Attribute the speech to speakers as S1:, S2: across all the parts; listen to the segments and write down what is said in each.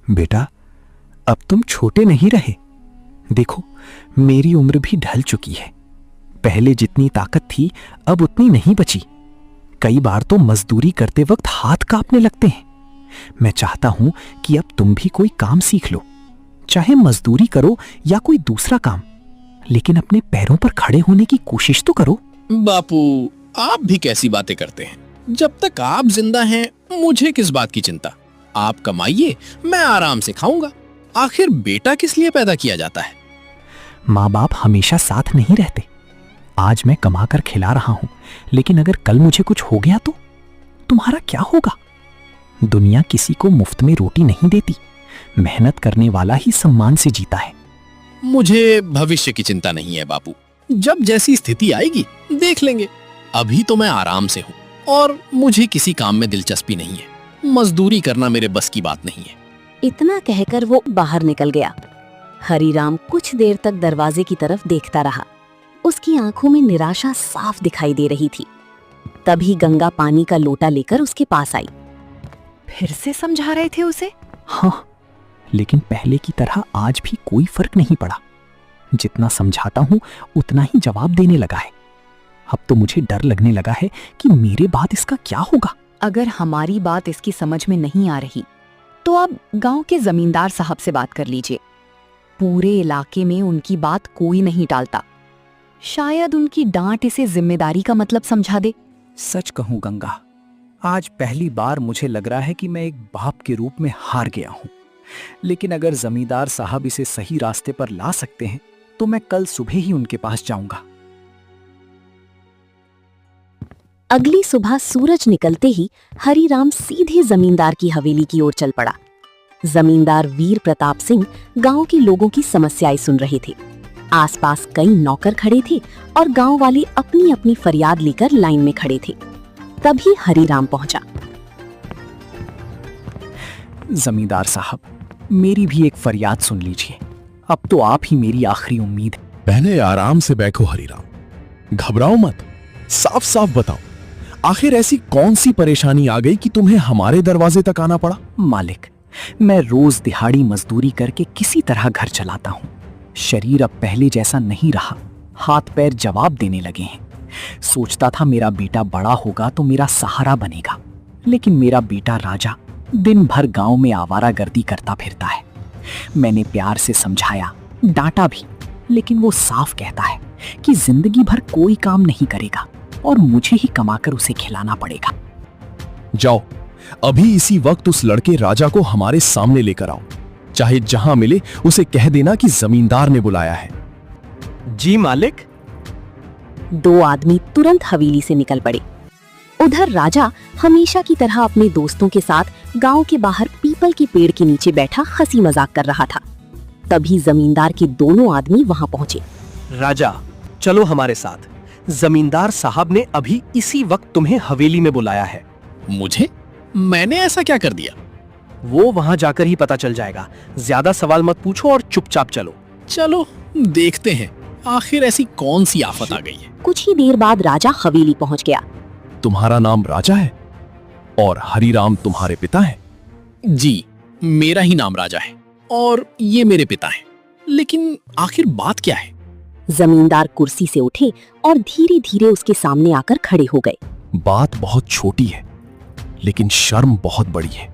S1: बेटा, अब तुम छोटे नहीं रहे। देखो, मेरी उम्र भी ढल चुकी है। पहले जितनी ताकत थी अब उतनी नहीं बची। कई बार तो मजदूरी करते वक्त हाथ कांपने लगते हैं। मैं चाहता हूं कि अब तुम भी कोई काम सीख लो, चाहे मजदूरी करो या कोई दूसरा काम, लेकिन अपने पैरों पर खड़े होने की कोशिश तो करो।
S2: बापू, आप भी कैसी बातें करते हैं। जब तक आप जिंदा हैं मुझे किस बात की चिंता। आप कमाइए, मैं आराम से खाऊंगा। आखिर बेटा किस लिए पैदा किया जाता है?
S1: माँ बाप हमेशा साथ नहीं रहते। आज मैं कमा कर खिला रहा हूं, लेकिन अगर कल मुझे कुछ हो गया तो तुम्हारा क्या होगा? दुनिया किसी को मुफ्त में रोटी नहीं देती। मेहनत करने वाला ही सम्मान से जीता है।
S2: मुझे भविष्य की चिंता नहीं है बापू। जब जैसी स्थिति आएगी देख लेंगे। अभी तो मैं आराम से हूँ और मुझे किसी काम में दिलचस्पी नहीं है। मजदूरी करना मेरे बस की बात नहीं है।
S3: इतना कहकर वो बाहर निकल गया। हरीराम कुछ देर तक दरवाजे की तरफ देखता रहा। उसकी आंखों में निराशा साफ दिखाई दे रही थी। तभी गंगा पानी का लोटा लेकर उसके पास आई।
S4: फिर से समझा रहे थे उसे?
S1: हाँ, लेकिन पहले की तरह आज भी कोई फर्क नहीं पड़ा। जितना समझाता हूं उतना ही जवाब देने लगा है। अब तो मुझे डर लगने लगा है कि मेरे बाद इसका क्या होगा।
S4: अगर हमारी बात इसकी समझ में नहीं आ रही तो आप गांव के जमींदार साहब से बात कर लीजिए। पूरे इलाके में उनकी बात कोई नहीं टालता। शायद उनकी डांट इसे जिम्मेदारी का मतलब समझा दे।
S1: सच कहूं गंगा, आज पहली बार मुझे लग रहा है कि मैं एक बाप के रूप में हार गया हूं। लेकिन अगर जमींदार साहब इसे सही रास्ते पर ला सकते हैं तो मैं कल सुबह ही उनके पास जाऊंगा।
S3: अगली सुबह सूरज निकलते ही हरीराम सीधे जमींदार की हवेली की ओर चल पड़ा। जमींदार वीर प्रताप सिंह गांव के लोगों की समस्याएं सुन रहे थे। आसपास कई नौकर खड़े थे और गांव वाले अपनी अपनी फरियाद लेकर लाइन में खड़े थे। तभी हरीराम पहुंचा।
S1: जमींदार साहब, मेरी भी एक फरियाद सुन लीजिए। अब तो आप ही मेरी आखिरी उम्मीद है।
S5: पहले आराम से बैठो हरीराम, घबराओ मत। साफ साफ बताओ, आखिर ऐसी कौन सी परेशानी आ गई कि तुम्हें हमारे दरवाजे तक आना पड़ा?
S1: मालिक, मैं रोज दिहाड़ी मजदूरी करके किसी तरह घर चलाता हूँ। शरीर अब पहले जैसा नहीं रहा। हाथ पैर जवाब देने लगे हैं। सोचता था मेरा बेटा बड़ा होगा तो मेरा सहारा बनेगा, लेकिन मेरा बेटा राजा दिन भर गांव में आवारागर्दी करता फिरता है। मैंने प्यार से समझाया, डांटा भी, लेकिन वो साफ कहता है कि जिंदगी भर कोई काम नहीं करेगा और मुझे ही कमाकर उसे खिलाना पड़ेगा।
S5: जाओ, अभी इसी वक्त उस लड़के राजा को हमारे सामने लेकर आओ। चाहे जहां मिले उसे कह देना कि जमींदार ने बुलाया है।
S1: जी मालिक।
S3: दो आदमी तुरंत हवेली से निकल पड़े। उधर राजा हमेशा की तरह अपने दोस्तों के साथ गांव के बाहर पीपल के पेड़ के नीचे बैठा हंसी मजाक कर रहा था। तभी जमींदार के दोनों आदमी वहां पहुंचे।
S6: राजा, चलो हमारे साथ। जमींदार साहब ने अभी इसी वक्त तुम्हें हवेली में बुलाया है।
S2: मुझे? मैंने ऐसा क्या कर दिया?
S6: वो वहां जाकर ही पता चल जाएगा। ज्यादा सवाल मत पूछो और चुपचाप चलो।
S2: चलो देखते हैं, आखिर ऐसी कौन सी आफत आ गई है।
S3: कुछ ही देर बाद राजा हवेली पहुंच गया।
S5: तुम्हारा नाम राजा है और हरीराम तुम्हारे पिता हैं?
S2: जी, मेरा ही नाम राजा है और ये मेरे पिता हैं। लेकिन आखिर बात क्या है?
S3: जमींदार कुर्सी से उठे और धीरे धीरे उसके सामने आकर खड़े हो गए।
S5: बात बहुत छोटी है, लेकिन शर्म बहुत बड़ी है।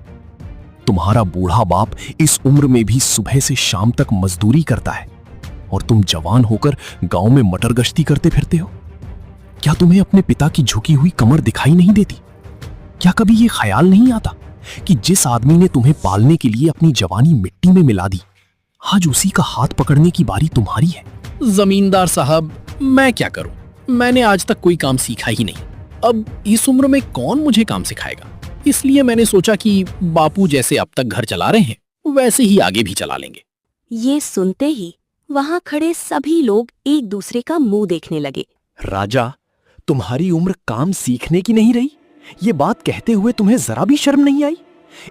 S5: तुम्हारा बूढ़ा बाप इस उम्र में भी सुबह से शाम तक मजदूरी करता है और तुम जवान होकर गांव में मटर गश्ती करते फिरते हो। क्या तुम्हें अपने पिता की झुकी हुई कमर दिखाई नहीं देती? क्या कभी ये ख्याल नहीं आता कि जिस आदमी ने तुम्हें पालने के लिए अपनी जवानी मिट्टी में मिला दी, आज उसी का हाथ पकड़ने की बारी तुम्हारी है?
S2: जमींदार साहब, मैं क्या करूं? मैंने आज तक कोई काम सीखा ही नहीं। अब इस उम्र में कौन मुझे काम सिखाएगा? इसलिए मैंने सोचा कि बापू जैसे अब तक घर चला रहे हैं वैसे ही आगे भी चला लेंगे।
S3: ये सुनते ही वहां खड़े सभी लोग एक दूसरे का मुंह देखने लगे।
S6: राजा, तुम्हारी उम्र काम सीखने की नहीं रही? ये बात कहते हुए तुम्हें जरा भी शर्म नहीं आई?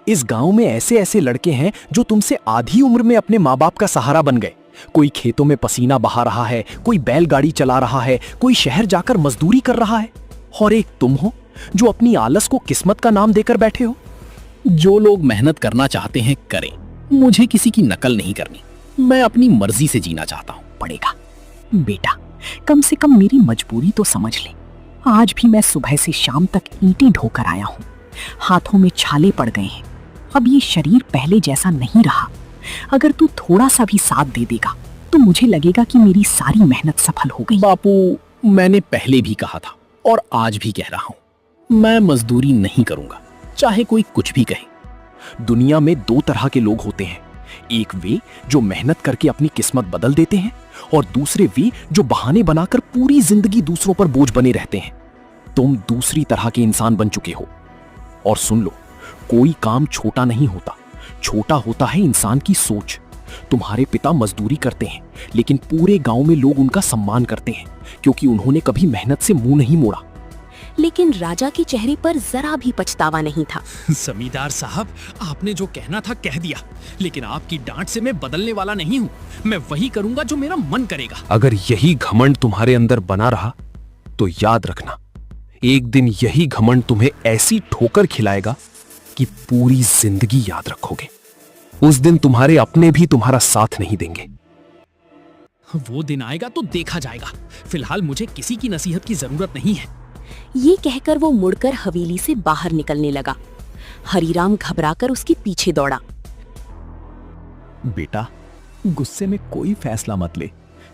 S6: इस गांव में ऐसे ऐसे लड़के हैं जो तुमसे आधी उम्र में अपने माँ बाप का सहारा बन गए। कोई खेतों में पसीना बहा रहा है, कोई बैलगाड़ी चला रहा है, कोई शहर जाकर मजदूरी कर रहा है, और एक तुम हो जो अपनी आलस को किस्मत का नाम देकर बैठे हो।
S2: जो लोग मेहनत करना चाहते हैं करें, मुझे किसी की नकल नहीं करनी। मैं अपनी मर्जी से जीना चाहता हूँ।
S1: पड़ेगा बेटा, कम से कम मेरी मजबूरी तो समझ ले। आज भी मैं सुबह से शाम तक ईंटें ढोकर आया हूँ, हाथों में छाले पड़ गए हैं। अब ये शरीर पहले जैसा नहीं रहा। अगर तू थोड़ा सा भी साथ दे देगा तो मुझे लगेगा कि मेरी सारी मेहनत सफल हो गई।
S2: बापू, मैंने पहले भी कहा था और आज भी कह रहा हूँ, मैं मजदूरी नहीं करूंगा, चाहे कोई कुछ भी कहे।
S6: दुनिया में दो तरह के लोग होते हैं, एक वे जो मेहनत करके अपनी किस्मत बदल देते हैं और दूसरे वे जो बहाने बनाकर पूरी जिंदगी दूसरों पर बोझ बने रहते हैं। तुम दूसरी तरह के इंसान बन चुके हो। और सुन लो, कोई काम छोटा नहीं होता, छोटा होता है इंसान की सोच। तुम्हारे पिता मजदूरी करते हैं, लेकिन पूरे गांव में लोग उनका सम्मान करते हैं क्योंकि उन्होंने कभी मेहनत से मुंह नहीं मोड़ा।
S3: लेकिन राजा के चेहरे पर जरा भी पछतावा नहीं था।
S2: जमींदार साहब, आपने जो कहना था कह दिया, लेकिन आपकी डांट से मैं बदलने वाला नहीं हूँ। मैं वही करूंगा जो मेरा मन करेगा।
S5: अगर यही घमंड तुम्हारे अंदर बना रहा तो याद रखना, एक दिन यही घमंड तुम्हें ऐसी ठोकर खिलाएगा कि पूरी जिंदगी याद रखोगे। उस दिन तुम्हारे अपने भी तुम्हारा साथ नहीं देंगे।
S2: वो दिन आएगा तो देखा जाएगा। फिलहाल मुझे किसी की नसीहत की जरूरत नहीं है।
S3: ये कहकर वो मुड़कर हवेली से बाहर निकलने लगा। हरीराम घबराकर उसके पीछे दौड़ा।
S6: बेटा, गुस्से में कोई फैसला मत ले।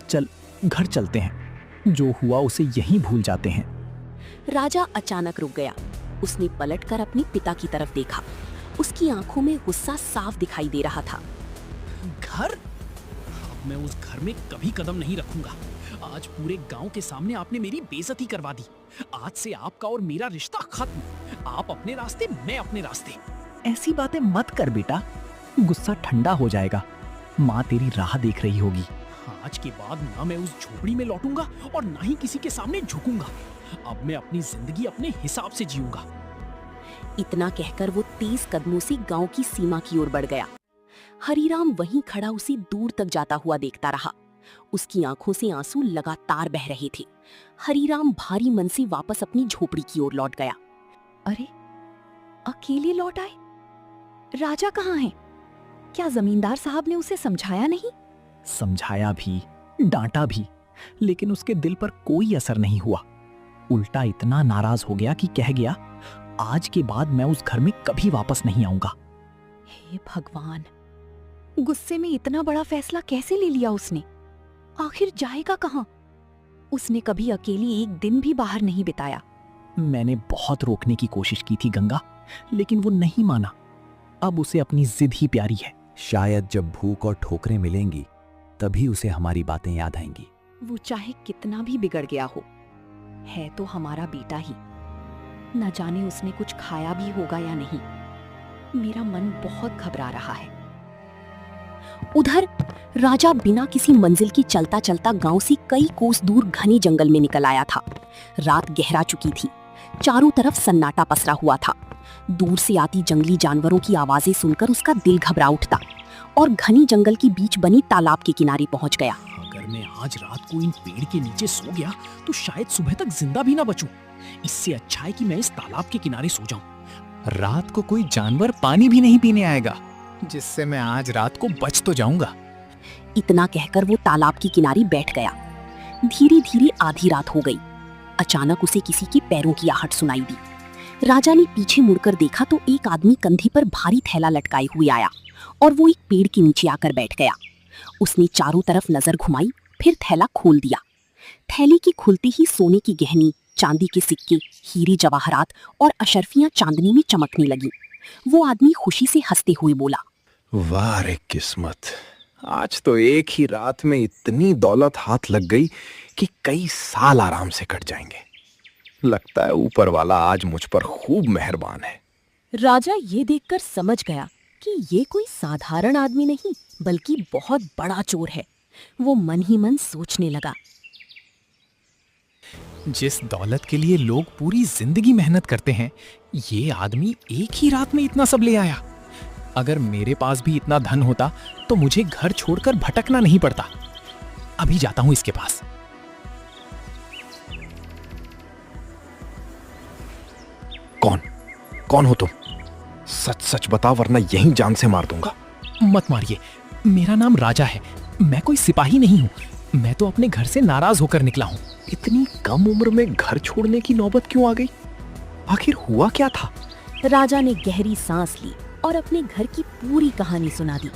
S6: चल, घर चलते हैं। जो हुआ उसे यहीं भूल जाते हैं।
S3: राजा अचानक रुक गया। उसने पलटकर अपने पिता की तरफ देखा। उसकी आंखों में गुस्सा साफ दिखाई दे रहा था।
S2: घर? अब मैं उस घर में कभी कदम नहीं रखूंगा। आज पूरे गांव के सामने आपने मेरी बेइज्जती करवा दी। आज से आपका और मेरा रिश्ता खत्म। आप अपने रास्ते, मैं अपने रास्ते।
S1: ऐसी बातें मत कर बेटा, गुस्सा ठंडा हो जाएगा। माँ तेरी राह देख रही होगी।
S2: आज के बाद ना मैं उस झोपड़ी में लौटूंगा और ना ही किसी के सामने झुकूंगा। अब मैं अपनी जिंदगी अपने हिसाब से जीऊंगा।
S3: इतना कहकर वो 30 कदमों से गांव की सीमा की ओर बढ़ गया। हरीराम वहीं खड़ा उसे दूर तक जाता हुआ देखता रहा। उसकी आंखों से आंसू लगातार बह रहे थे। हरीराम भारी मन से वापस अपनी झोपड़ी की ओर लौट गया।
S4: अरे, अकेले लौट आए? राजा कहाँ है? क्या जमींदार साहब ने उसे समझाया नहीं?
S1: समझाया भी, डांटा भी, लेकिन उसके दिल पर कोई असर नहीं हुआ। उल्टा इतना नाराज हो गया कि कह गया, आज के बाद मैं उस घर में कभी वापस नहीं आऊंगा।
S4: हे भगवान, गुस्से में इतना बड़ा फैसला कैसे ले लिया उसने? आखिर जाएगा कहाँ? उसने कभी अकेली एक दिन भी बाहर नहीं बिताया।
S1: मैंने बहुत रोकने की कोशिश की थी गंगा, लेकिन वो नहीं माना। अब उसे अपनी जिद ही प्यारी है।
S6: शायद जब भूख और ठोकरें मिलेंगी तभी उसे हमारी बातें याद आएंगी।
S4: वो चाहे कितना भी बिगड़ गया हो, है तो हमारा बेटा ही। न जाने उसने कुछ खाया भी होगा या नहीं। मेरा मन बहुत घबरा रहा है।
S3: उधर राजा बिना किसी मंजिल की चलता चलता गांव से कई कोस दूर घने जंगल में निकल आया था। रात गहरा चुकी थी। चारों तरफ सन्नाटा पसरा हुआ था। दूर से आती जंगली जानवरों की आवाजें सुनकर उसका दिल घबरा उठता और घनी जंगल के बीच बनी तालाब के किनारे पहुंच गया।
S2: अगर मैं आज रात को इन पेड़ के नीचे सो गया तो शायद सुबह तक जिंदा भी ना बचूं। इससे अच्छा है कि मैं इस तालाब के किनारे सो जाऊं।
S7: रात को कोई जानवर पानी भी नहीं पीने आएगा, जिससे मैं आज रात को बच तो जाऊंगा।
S3: इतना कहकर वो तालाब के किनारे बैठ गया। धीरे धीरे आधी रात हो गई। अचानक उसे किसी के पैरों की आहट सुनाई दी। राजा ने पीछे मुड़कर देखा तो एक आदमी कंधे पर भारी थैला लटकाए हुए आया और वो एक पेड़ के नीचे आकर बैठ गया। उसने चारों तरफ नजर घुमाई, फिर थैला खोल दिया। थैले के खुलते ही सोने की गहनी, चांदी के सिक्के, हीरे जवाहरात और अशर्फियां चांदनी में चमकने लगी। वो आदमी खुशी से हंसते हुए बोला,
S5: वाह रे किस्मत, आज तो एक ही रात में इतनी दौलत हाथ लग गई कि कई साल आराम से कट जाएंगे। लगता है ऊपर वाला आज मुझ पर खूब मेहरबान है।
S3: राजा ये देखकर समझ गया कि ये कोई साधारण आदमी नहीं बल्कि बहुत बड़ा चोर है। वो मन ही मन सोचने लगा,
S7: जिस दौलत के लिए लोग पूरी जिंदगी मेहनत करते हैं, ये आदमी एक ही रात में इतना सब ले आया। अगर मेरे पास भी इतना धन होता तो मुझे घर छोड़कर भटकना नहीं पड़ता। अभी जाता हूं इसके पास।
S5: कौन हो तुम? सच सच बता, वरना यहीं जान से मार दूंगा।
S7: मत मारिए। मेरा नाम राजा है, मैं कोई सिपाही नहीं हूँ। मैं तो अपने घर से नाराज होकर निकला हूँ।
S6: इतनी कम उम्र में घर छोड़ने की नौबत क्यों आ गई? आखिर हुआ क्या था?
S3: राजा ने गहरी सांस ली और अपने घर की पूरी कहानी सुना दी।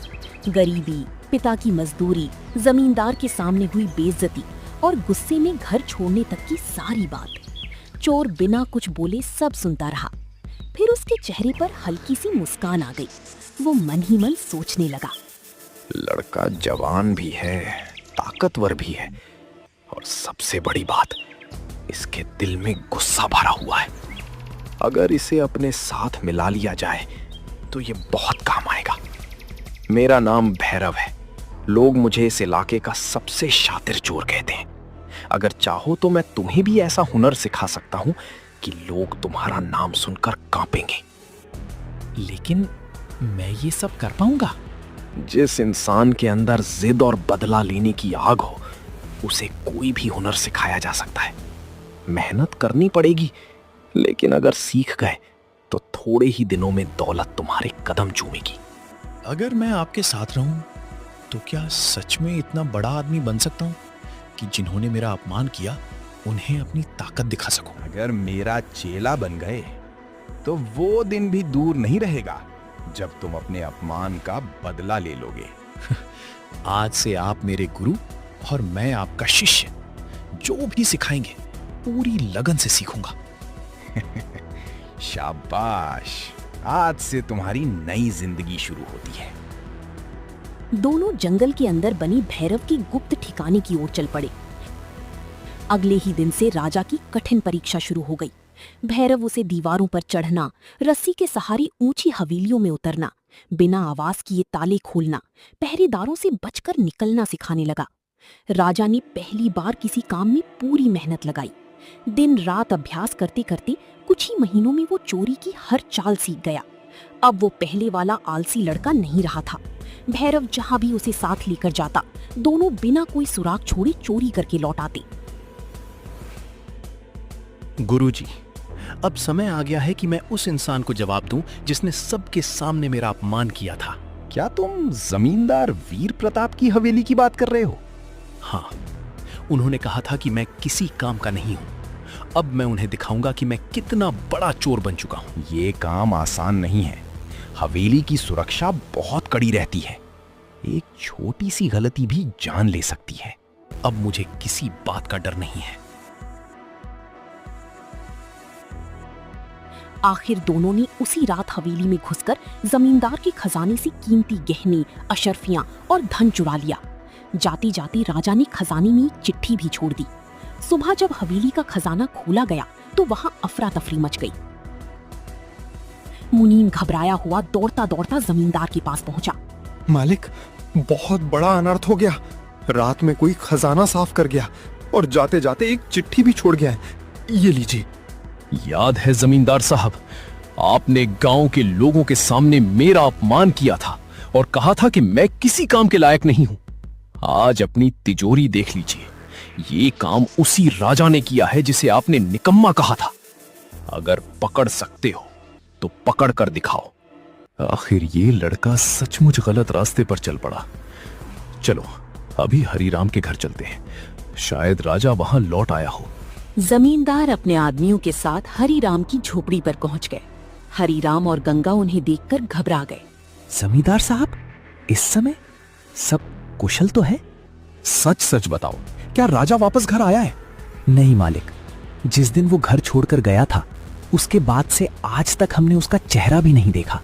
S3: गरीबी, पिता की मजदूरी, जमींदार के सामने हुई बेइज्जती और गुस्से में घर छोड़ने तक की सारी बात। चोर बिना कुछ बोले सब सुनता रहा। फिर उसके चेहरे पर हल्की सी मुस्कान आ गई। वो मन ही मन सोचने लगा,
S6: लड़का जवान भी है, ताकतवर भी है, और सबसे बड़ी बात, इसके दिल में गुस्सा भरा हुआ है। अगर इसे अपने साथ मिला लिया जाए तो ये बहुत काम आएगा। मेरा नाम भैरव है, लोग मुझे इस इलाके का सबसे शातिर चोर कहते हैं। अगर चाहो तो मैं तुम्हें भी ऐसा हुनर सिखा सकता हूं कि लोग तुम्हारा नाम सुनकर कांपेंगे।
S7: लेकिन मैं ये सब कर पाऊंगा?
S6: जिस इंसान के अंदर जिद और बदला लेने की आग हो, उसे कोई भी हुनर सिखाया जा सकता है। मेहनत करनी पड़ेगी, लेकिन अगर सीख गए तो थोड़े ही दिनों में दौलत तुम्हारे कदम चूमेगी।
S5: अगर मैं आपके साथ रहूं तो क्या सच में इतना बड़ा आदमी बन सकता हूं कि जिन्होंने मेरा अपमान किया उन्हें अपनी ताकत दिखा सकूं?
S8: अगर मेरा चेला बन गए तो वो दिन भी दूर नहीं रहेगा जब तुम अपने अपमान का बदला ले लोगे।
S5: आज से आप मेरे गुरु और मैं आपका शिष्य। जो भी सिखाएंगे पूरी लगन से सीखूंगा।
S8: शाबाश, आज से तुम्हारी नई जिंदगी शुरू होती है।
S3: दोनों जंगल के अंदर बनी भैरव की गुप्त ठिकाने की ओर चल पड़े। अगले ही दिन से राजा की कठिन परीक्षा शुरू हो गई। भैरव उसे दीवारों पर चढ़ना, रस्सी के सहारे ऊंची हवेलियों में उतरना, बिना आवाज किए ताले खोलना, पहरेदारों से बचकर निकलना सिखाने लगा। राजा ने पहली बार किसी काम में पूरी मेहनत लगाई। दिन रात अभ्यास करते करते कुछ ही महीनों में वो चोरी की हर चाल सीख गया। अब वो पहले वाला आलसी लड़का नहीं रहा था। भैरव जहां भी उसे साथ लेकर जाता, दोनों बिना कोई सुराग छोड़े चोरी करके लौट आते।
S5: गुरुजी, अब समय आ गया है कि मैं उस इंसान को जवाब दूं जिसने सबके सामने मेरा अपमान किया था।
S8: क्या तुम जमींदार वीर प्रताप की हवेली की बात कर रहे हो?
S5: हाँ, उन्होंने कहा था कि मैं किसी काम का नहीं हूं। अब मैं उन्हें दिखाऊंगा कि मैं कितना बड़ा चोर बन चुका हूं।
S8: ये काम आसान नहीं है। हवेली की सुरक्षा बहुत कड़ी रहती है। एक छोटी सी गलती भी जान ले सकती है।
S5: अब मुझे किसी बात का डर नहीं है।
S3: आखिर दोनों ने उसी रात हवेली में घुसकर जमींदार के खजाने से कीमती गहने, अशर्फियां और धन चुरा लिया। जाते जाते राजा ने खजाने में एक चिट्ठी भी छोड़ दी। सुबह जब हवेली का खजाना खोला गया तो वहां अफरा तफरी मच गई। मुनीम घबराया हुआ दौड़ता दौड़ता जमींदार के पास पहुंचा।
S9: मालिक, बहुत बड़ा अनर्थ हो गया। रात में कोई खजाना साफ कर गया और जाते जाते एक चिट्ठी भी छोड़ गया है। ये लीजिए।
S5: याद है जमींदार साहब, आपने गांव के लोगों के सामने मेरा अपमान किया था और कहा था कि मैं किसी काम के लायक नहीं हूं। आज अपनी तिजोरी देख लीजिए। ये काम उसी राजा ने किया है जिसे आपने निकम्मा कहा था। अगर पकड़ सकते हो तो पकड़ कर दिखाओ। आखिर ये लड़का सचमुच गलत रास्ते पर चल पड़ा। चलो अभी हरीराम के घर चलते हैं, शायद राजा वहां लौट आया हो।
S3: जमींदार अपने आदमियों के साथ हरीराम की झोपड़ी पर पहुंच गए। हरीराम और गंगा उन्हें देखकर घबरा गए।
S1: जमींदार साहब, इस समय सब कुशल तो है?
S6: सच सच बताओ, क्या राजा वापस घर आया है?
S1: नहीं मालिक, जिस दिन वो घर छोड़कर गया था उसके बाद से आज तक हमने उसका चेहरा भी नहीं देखा।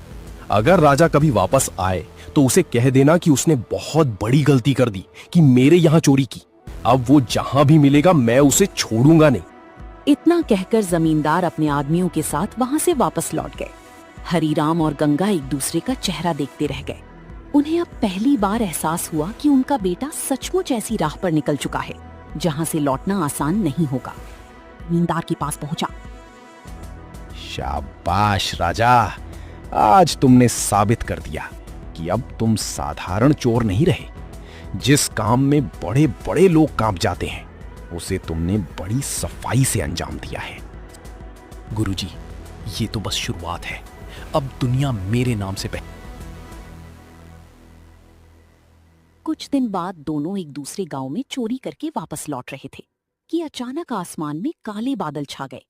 S6: अगर राजा कभी वापस आए तो उसे कह देना कि उसने बहुत बड़ी गलती कर दी कि मेरे यहां चोरी की। अब वो जहां भी मिलेगा मैं उसे छोड़ूंगा नहीं।
S3: इतना कहकर जमींदार अपने आदमियों के साथ वहां से वापस लौट गए। हरीराम और गंगा एक दूसरे का चेहरा देखते रह गए। उन्हें अब पहली बार एहसास हुआ कि उनका बेटा सचमुच ऐसी राह पर निकल चुका है जहां से लौटना आसान नहीं होगा। जमींदार के पास पहुंचा।
S8: शाबाश राजा, आज तुमने साबित कर दिया कि अब तुम साधारण चोर नहीं रहे। जिस काम में बड़े बड़े लोग कांप जाते हैं उसे तुमने बड़ी सफाई से अंजाम दिया है।
S5: गुरुजी, ये तो बस शुरुआत है। अब दुनिया मेरे नाम से
S3: कुछ दिन बाद दोनों एक दूसरे गांव में चोरी करके वापस लौट रहे थे कि अचानक आसमान में काले बादल छा गए।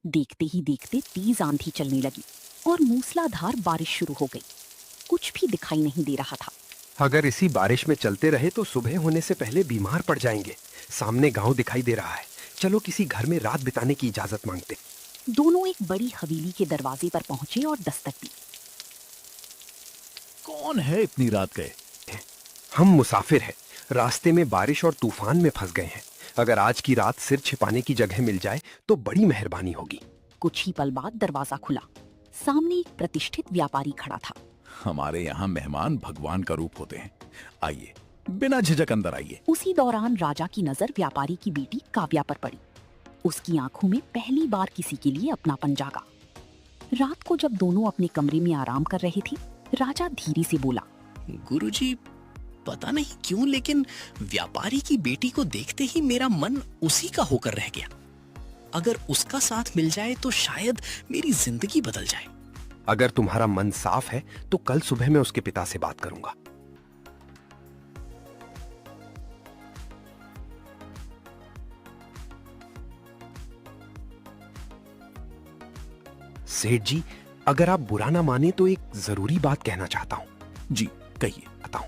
S3: देखते ही देखते तेज आंधी चलने लगी और मूसलाधार बारिश शुरू हो गई। कुछ भी दिखाई नहीं दे रहा था।
S6: अगर इसी बारिश में चलते रहे तो सुबह होने से पहले बीमार पड़ जाएंगे। सामने गांव दिखाई दे रहा है, चलो किसी घर में रात बिताने की इजाजत मांगते।
S3: दोनों एक बड़ी हवेली के दरवाजे पर पहुंचे और दस्तक दी।
S5: कौन है इतनी रात गए?
S6: हम मुसाफिर हैं, रास्ते में बारिश और तूफान में फंस गए हैं। अगर आज की रात सिर छिपाने की जगह मिल जाए तो बड़ी मेहरबानी होगी।
S3: कुछ ही पल बाद दरवाजा खुला। सामने एक प्रतिष्ठित व्यापारी खड़ा था।
S5: हमारे यहाँ मेहमान भगवान का रूप होते हैं, आइए बिना झिझक अंदर आइए।
S3: उसी दौरान राजा की नजर व्यापारी की बेटी काव्या पर पड़ी। उसकी आंखों में पहली बार किसी के लिए अपनापन जागा। रात को जब दोनों अपने कमरे में आराम कर रहे थे, राजा धीरे से बोला,
S2: गुरुजी, पता नहीं क्यों लेकिन व्यापारी की बेटी को देखते ही मेरा मन उसी का होकर रह गया। अगर उसका साथ मिल जाए तो शायद मेरी जिंदगी बदल जाए।
S6: अगर तुम्हारा मन साफ है तो कल सुबह मैं उसके पिता से बात करूंगा। सेठ जी, अगर आप बुरा ना माने तो एक जरूरी बात कहना चाहता हूं।
S5: जी कहिए।
S6: बताऊं,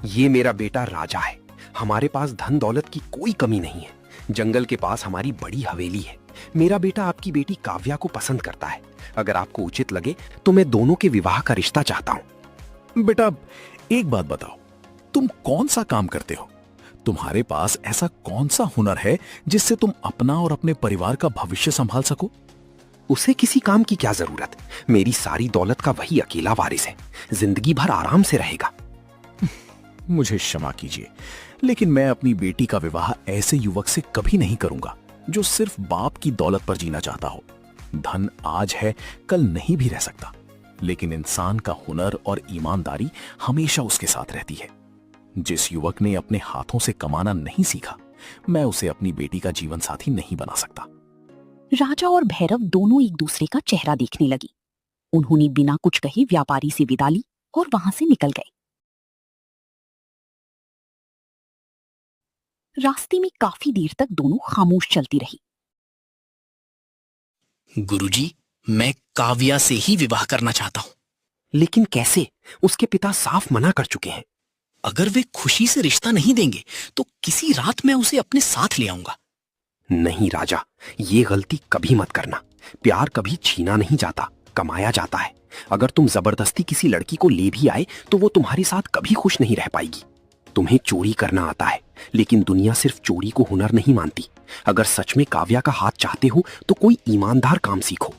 S6: ये मेरा बेटा राजा है। हमारे पास धन दौलत की कोई कमी नहीं है। जंगल के पास हमारी बड़ी हवेली है। मेरा बेटा आपकी बेटी काव्या को पसंद करता है। अगर आपको उचित लगे तो मैं दोनों के विवाह का रिश्ता चाहता हूं।
S5: बेटा एक बात बताओ, तुम कौन सा काम करते हो? तुम्हारे पास ऐसा कौन सा हुनर है जिससे तुम अपना और अपने परिवार का भविष्य संभाल सको?
S6: उसे किसी काम की क्या जरूरत? मेरी सारी दौलत का वही अकेला वारिस है। जिंदगी भर आराम से रहेगा।
S5: मुझे क्षमा कीजिए, लेकिन मैं अपनी बेटी का विवाह ऐसे युवक से कभी नहीं करूंगा जो सिर्फ बाप की दौलत पर जीना चाहता हो। धन आज है, कल नहीं भी रह सकता, लेकिन इंसान का हुनर और ईमानदारी हमेशा उसके साथ रहती है। जिस युवक ने अपने हाथों से कमाना नहीं सीखा, मैं उसे अपनी बेटी का जीवन साथी नहीं बना सकता।
S3: राजा और भैरव दोनों एक दूसरे का चेहरा देखने लगे। उन्होंने बिना कुछ कहे व्यापारी से विदा ली और वहां से निकल गए। रास्ते में काफी देर तक दोनों खामोश चलती रही।
S2: गुरुजी, मैं काव्या से ही विवाह करना चाहता हूं।
S6: लेकिन कैसे? उसके पिता साफ मना कर चुके हैं।
S2: अगर वे खुशी से रिश्ता नहीं देंगे तो किसी रात मैं उसे अपने साथ ले आऊंगा।
S6: नहीं राजा, ये गलती कभी मत करना। प्यार कभी छीना नहीं जाता, कमाया जाता है। अगर तुम जबरदस्ती किसी लड़की को ले भी आए तो वो तुम्हारे साथ कभी खुश नहीं रह पाएगी। तुम्हें चोरी करना आता है, लेकिन दुनिया सिर्फ चोरी को हुनर नहीं मानती। अगर सच में काव्या का हाथ चाहते हो तो कोई ईमानदार काम सीखो।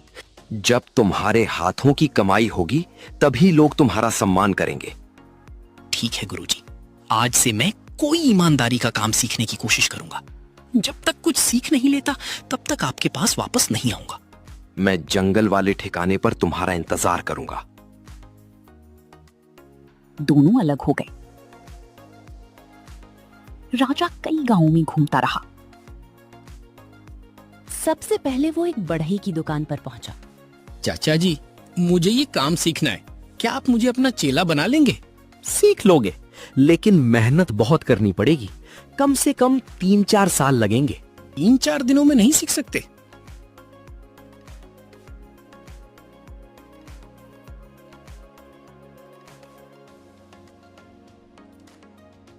S10: जब तुम्हारे हाथों की कमाई होगी तभी लोग तुम्हारा सम्मान करेंगे।
S2: ठीक है गुरुजी, आज से मैं कोई ईमानदारी का काम सीखने की कोशिश करूंगा। जब तक कुछ सीख नहीं लेता तब तक आपके पास वापस नहीं आऊंगा।
S10: मैं जंगल वाले ठिकाने पर तुम्हारा इंतजार करूंगा।
S3: दोनों अलग हो गए। राजा कई गांवों में घूमता रहा।
S4: सबसे पहले वो एक बढ़ई की दुकान पर पहुंचा।
S2: चाचा जी, मुझे ये काम सीखना है। क्या आप मुझे अपना चेला बना लेंगे?
S11: सीख लोगे, लेकिन मेहनत बहुत करनी पड़ेगी। कम से कम 3-4 साल लगेंगे।
S2: 3-4 दिनों में नहीं सीख सकते।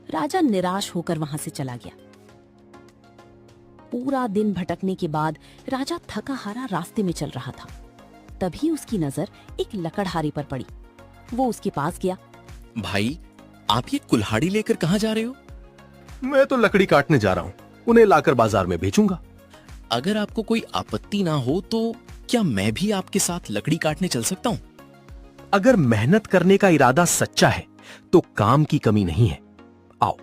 S3: राजा निराश होकर वहां से चला गया। पूरा दिन भटकने के बाद राजा थका हारा रास्ते में चल रहा था। तभी उसकी नजर एक लकड़हारे पर पड़ी। वो उसके पास गया।
S2: भाई, आप ये कुल्हाड़ी लेकर कहां जा रहे हो?
S5: मैं तो लकड़ी काटने जा रहा हूं, उन्हें लाकर बाजार में बेचूंगा।
S2: अगर आपको कोई आपत्ति ना हो तो क्या मैं भी आपके साथ लकड़ी काटने चल सकता हूं?
S11: अगर मेहनत करने का इरादा सच्चा है तो काम की कमी नहीं है। आओ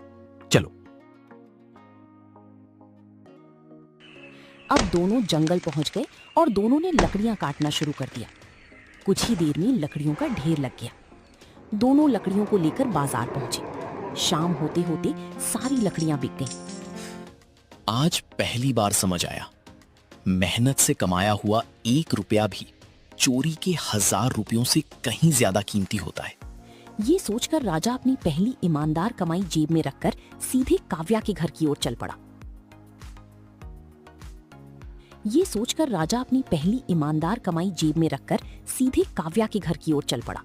S11: चलो।
S3: अब दोनों जंगल पहुंच गए और दोनों ने लकड़ियां काटना शुरू कर दिया। कुछ ही देर में लकड़ियों का ढेर लग गया। दोनों लकड़ियों को लेकर बाजार पहुंचे। शाम होते होते सारी लकड़ियां बिक गईं।
S2: आज पहली बार समझ आया, मेहनत से कमाया हुआ 1 रुपया भी चोरी के 1000 रुपयों से कहीं ज्यादा कीमती होता है।
S3: ये सोचकर राजा अपनी पहली ईमानदार कमाई जेब में रखकर सीधे काव्या के घर की ओर चल पड़ा। ये सोचकर राजा अपनी पहली ईमानदार कमाई जेब में रखकर सीधे काव्या के घर की ओर चल पड़ा।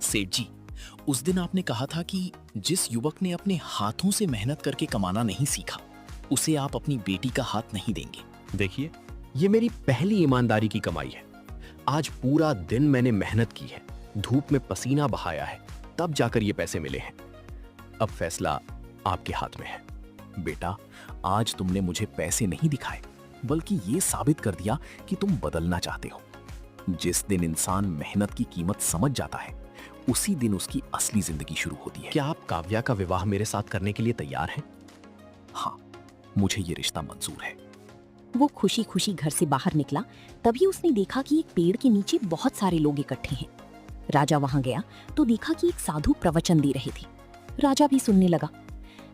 S2: सेठ जी, उस दिन आपने कहा था कि जिस युवक ने अपने हाथों से मेहनत करके कमाना नहीं सीखा, उसे आप अपनी बेटी का हाथ नहीं देंगे।
S5: देखिए, ये मेरी पहली ईमानदारी की कमाई है। आज पूरा दिन मैंने मेहनत की है, धूप में पसीना बहाया है, तब जाकर ये पैसे मिले हैं। अब फैसला आपके हाथ में है।
S6: बेटा, आज तुमने मुझे पैसे नहीं दिखाए, बल्कि ये साबित कर दिया कि तुम बदलना चाहते हो। जिस दिन इंसान मेहनत की कीमत समझ जाता है, उसी दिन उसकी असली जिंदगी शुरू होती है।
S5: क्या आप काव्या का विवाह मेरे साथ करने के लिए तैयार हैं?
S6: हाँ, मुझे ये रिश्ता मंजूर है।
S3: वो खुशी खुशी घर से बाहर निकला, तभी उसने देखा कि एक पेड़ के नीचे बहुत सारे लोग इकट्ठे हैं। राजा वहां गया तो देखा कि एक साधु प्रवचन दे रहे थे। राजा भी सुनने लगा।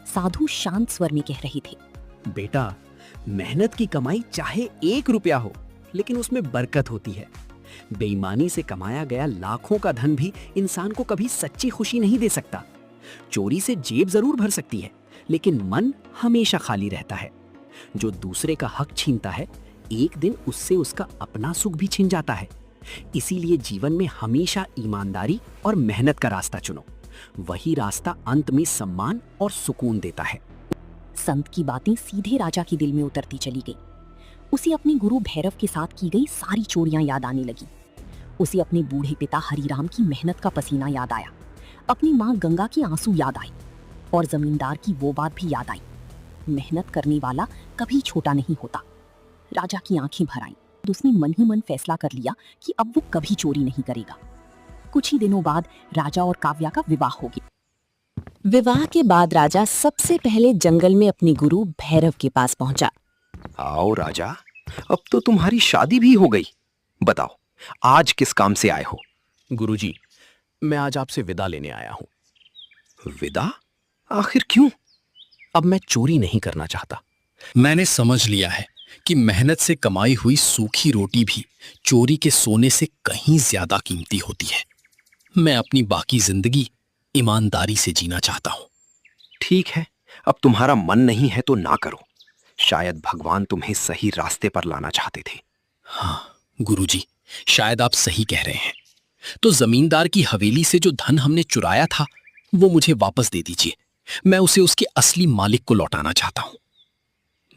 S3: साधु शांत स्वर में कह रहे थे,
S1: बेटा, मेहनत की कमाई चाहे 1 रुपया हो, लेकिन उसमें बरकत होती है। बेईमानी से कमाया गया लाखों का धन भी इंसान को कभी सच्ची खुशी नहीं दे सकता। चोरी से जेब जरूर भर सकती है, लेकिन मन हमेशा खाली रहता है। जो दूसरे का हक छीनता है, एक दिन उससे उसका अपना सुख भी छिन जाता है। इसीलिए जीवन में हमेशा ईमानदारी और मेहनत का रास्ता चुनो। वही रास्ता अंत में सम्मान और सुकून देता है।
S3: संत की बातें सीधे राजा के दिल में उतरती चली गई। उसे अपने गुरु भैरव के साथ की गई सारी चोरियां याद आने लगी। उसे अपने बूढ़े पिता हरिराम की मेहनत का पसीना याद आया। अपनी माँ गंगा के आंसू याद आए और जमींदार की वो बात भी याद आई, मेहनत करने वाला कभी छोटा नहीं होता। राजा की आंखें भर आईं। उसने मन ही मन फैसला कर लिया कि अब वो कभी चोरी नहीं करेगा। कुछ ही दिनों बाद राजा और काव्या का विवाह हो गया। विवाह के बाद राजा सबसे पहले जंगल में अपने गुरु भैरव के पास पहुंचा।
S10: आओ राजा, अब तो तुम्हारी शादी भी हो गई। बताओ, आज किस काम से आए हो?
S5: गुरुजी, मैं आज आपसे विदा लेने आया हूं।
S10: विदा? आखिर क्यों?
S5: अब मैं चोरी नहीं करना चाहता।
S2: मैंने समझ लिया है कि मेहनत से कमाई हुई सूखी रोटी भी चोरी के सोने से कहीं ज्यादा कीमती होती है। मैं अपनी बाकी जिंदगी ईमानदारी से जीना चाहता हूं।
S10: ठीक है, अब तुम्हारा मन नहीं है तो ना करो। शायद भगवान तुम्हें सही रास्ते पर लाना चाहते थे।
S2: हाँ गुरुजी, शायद आप सही कह रहे हैं। तो जमींदार की हवेली से जो धन हमने चुराया था, वो मुझे वापस दे दीजिए। मैं उसे उसके असली मालिक को लौटाना चाहता हूं।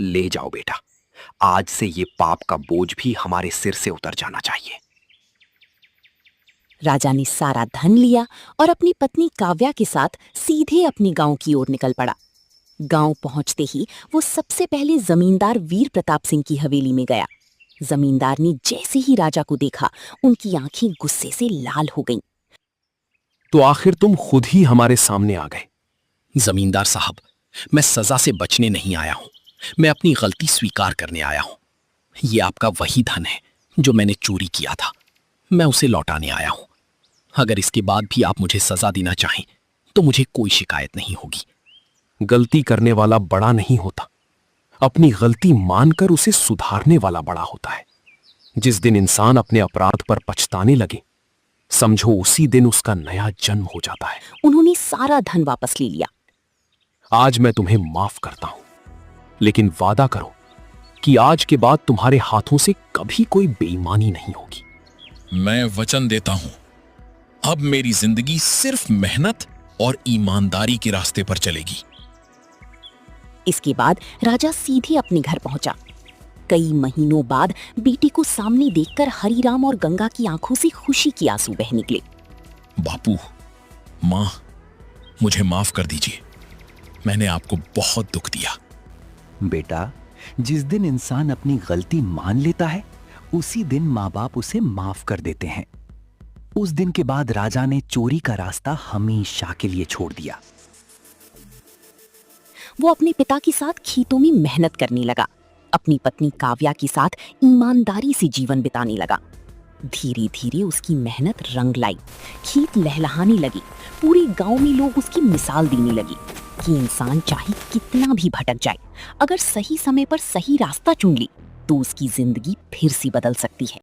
S10: ले जाओ बेटा, आज से ये पाप का बोझ भी हमारे सिर से उतर जाना चाहिए।
S3: राजा ने सारा धन लिया और अपनी पत्नी काव्या के साथ सीधे अपने गांव की ओर निकल पड़ा। गांव पहुंचते ही वो सबसे पहले जमींदार वीर प्रताप सिंह की हवेली में गया। जमींदार ने जैसे ही राजा को देखा, उनकी आंखें गुस्से से लाल हो गईं।
S5: तो आखिर तुम खुद ही हमारे सामने आ गए।
S2: जमींदार साहब, मैं सजा से बचने नहीं आया हूं, मैं अपनी गलती स्वीकार करने आया हूं। ये आपका वही धन है जो मैंने चोरी किया था, मैं उसे लौटाने आया हूं। अगर इसके बाद भी आप मुझे सजा देना चाहें तो मुझे कोई शिकायत नहीं होगी।
S5: गलती करने वाला बड़ा नहीं होता, अपनी गलती मानकर उसे सुधारने वाला बड़ा होता है। जिस दिन इंसान अपने अपराध पर पछताने लगे, समझो उसी दिन उसका नया जन्म हो जाता है।
S3: उन्होंने सारा धन वापस ले लिया।
S5: आज मैं तुम्हें माफ करता हूं, लेकिन वादा करो कि आज के बाद तुम्हारे हाथों से कभी कोई बेईमानी नहीं होगी।
S12: मैं वचन देता हूं, अब मेरी जिंदगी सिर्फ मेहनत और ईमानदारी के रास्ते पर चलेगी।
S3: इसके बाद राजा सीधे अपने घर पहुंचा। कई महीनों बाद बेटी को सामने देखकर हरिराम और गंगा की आंखों से खुशी के आंसू बह निकले।
S12: बापू, मां, मुझे माफ कर दीजिए, मैंने आपको बहुत दुख दिया।
S1: बेटा, जिस दिन इंसान अपनी गलती मान लेता है, उसी दिन माँ बाप उसे माफ कर देते हैं। उस दिन के बाद राजा ने चोरी का रास्ता हमेशा के लिए छोड़ दिया।
S3: वो अपने पिता के साथ खेतों में मेहनत करने लगा। अपनी पत्नी काव्या के साथ ईमानदारी से जीवन बिताने लगा। धीरे धीरे उसकी मेहनत रंग लाई, खेत लहलहाने लगे। पूरे गांव में लोग उसकी मिसाल देने लगे कि इंसान चाहे कितना भी भटक जाए, अगर सही समय पर सही रास्ता चुन ले तो उसकी जिंदगी फिर से बदल सकती है।